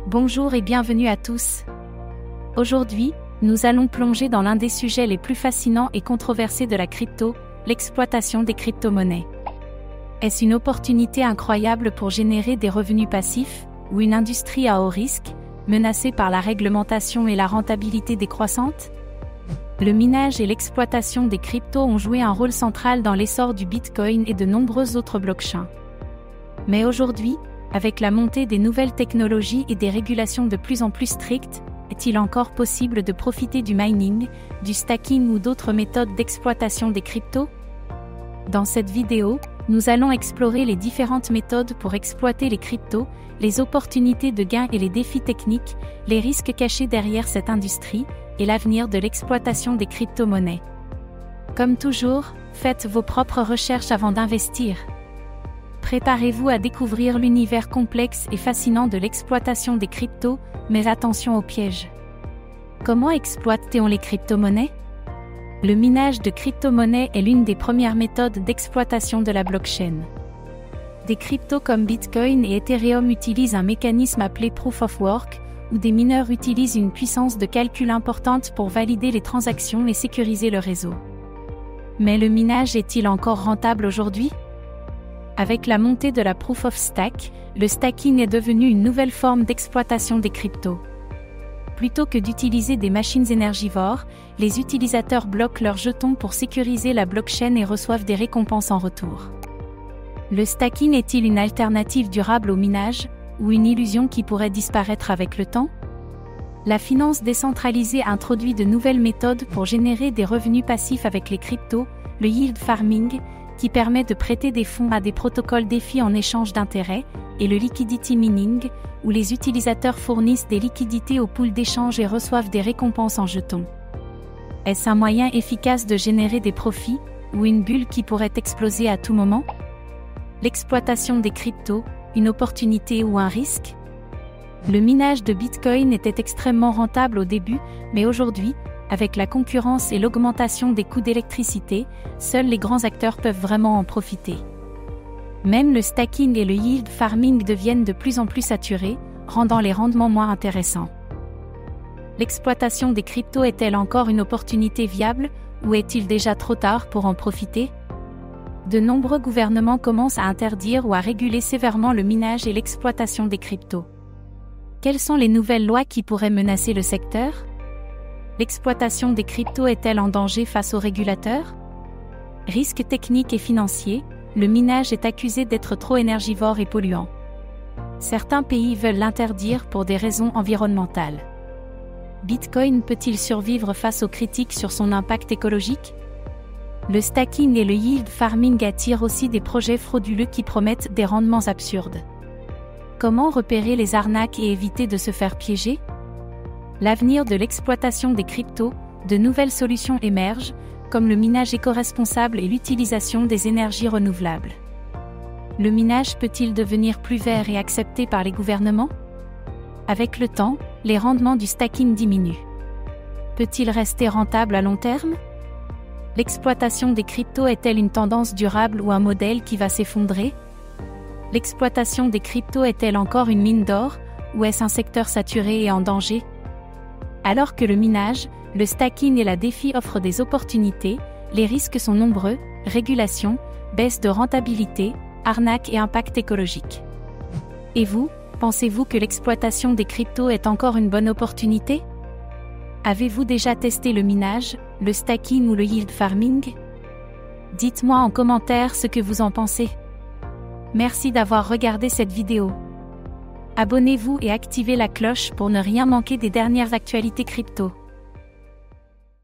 Bonjour et bienvenue à tous. Aujourd'hui, nous allons plonger dans l'un des sujets les plus fascinants et controversés de la crypto, l'exploitation des crypto-monnaies. Est-ce une opportunité incroyable pour générer des revenus passifs, ou une industrie à haut risque, menacée par la réglementation et la rentabilité décroissante? Le minage et l'exploitation des cryptos ont joué un rôle central dans l'essor du Bitcoin et de nombreuses autres blockchains. Mais aujourd'hui, avec la montée des nouvelles technologies et des régulations de plus en plus strictes, est-il encore possible de profiter du mining, du stacking ou d'autres méthodes d'exploitation des cryptos? Dans cette vidéo, nous allons explorer les différentes méthodes pour exploiter les cryptos, les opportunités de gains et les défis techniques, les risques cachés derrière cette industrie, et l'avenir de l'exploitation des crypto-monnaies. Comme toujours, faites vos propres recherches avant d'investir. Préparez-vous à découvrir l'univers complexe et fascinant de l'exploitation des cryptos, mais attention aux pièges. Comment exploite-t-on les crypto-monnaies? Le minage de crypto-monnaies est l'une des premières méthodes d'exploitation de la blockchain. Des cryptos comme Bitcoin et Ethereum utilisent un mécanisme appelé Proof of Work, où des mineurs utilisent une puissance de calcul importante pour valider les transactions et sécuriser le réseau. Mais le minage est-il encore rentable aujourd'hui? Avec la montée de la Proof of Stake, le stacking est devenu une nouvelle forme d'exploitation des cryptos. Plutôt que d'utiliser des machines énergivores, les utilisateurs bloquent leurs jetons pour sécuriser la blockchain et reçoivent des récompenses en retour. Le stacking est-il une alternative durable au minage, ou une illusion qui pourrait disparaître avec le temps? La finance décentralisée introduit de nouvelles méthodes pour générer des revenus passifs avec les cryptos, le yield farming, qui permet de prêter des fonds à des protocoles DeFi en échange d'intérêts, et le liquidity mining, où les utilisateurs fournissent des liquidités aux pools d'échange et reçoivent des récompenses en jetons. Est-ce un moyen efficace de générer des profits, ou une bulle qui pourrait exploser à tout moment? L'exploitation des cryptos, une opportunité ou un risque? Le minage de Bitcoin était extrêmement rentable au début, mais aujourd'hui, avec la concurrence et l'augmentation des coûts d'électricité, seuls les grands acteurs peuvent vraiment en profiter. Même le stacking et le yield farming deviennent de plus en plus saturés, rendant les rendements moins intéressants. L'exploitation des cryptos est-elle encore une opportunité viable, ou est-il déjà trop tard pour en profiter? De nombreux gouvernements commencent à interdire ou à réguler sévèrement le minage et l'exploitation des cryptos. Quelles sont les nouvelles lois qui pourraient menacer le secteur? L'exploitation des cryptos est-elle en danger face aux régulateurs? Risques techniques et financiers, le minage est accusé d'être trop énergivore et polluant. Certains pays veulent l'interdire pour des raisons environnementales. Bitcoin peut-il survivre face aux critiques sur son impact écologique? Le stacking et le yield farming attirent aussi des projets frauduleux qui promettent des rendements absurdes. Comment repérer les arnaques et éviter de se faire piéger? L'avenir de l'exploitation des cryptos, de nouvelles solutions émergent, comme le minage éco-responsable et l'utilisation des énergies renouvelables. Le minage peut-il devenir plus vert et accepté par les gouvernements? Avec le temps, les rendements du stacking diminuent. Peut-il rester rentable à long terme? L'exploitation des cryptos est-elle une tendance durable ou un modèle qui va s'effondrer? L'exploitation des cryptos est-elle encore une mine d'or, ou est-ce un secteur saturé et en danger? Alors que le minage, le stacking et la DeFi offrent des opportunités, les risques sont nombreux, régulation, baisse de rentabilité, arnaque et impact écologique. Et vous, pensez-vous que l'exploitation des cryptos est encore une bonne opportunité? Avez-vous déjà testé le minage, le stacking ou le yield farming? Dites-moi en commentaire ce que vous en pensez. Merci d'avoir regardé cette vidéo. Abonnez-vous et activez la cloche pour ne rien manquer des dernières actualités crypto.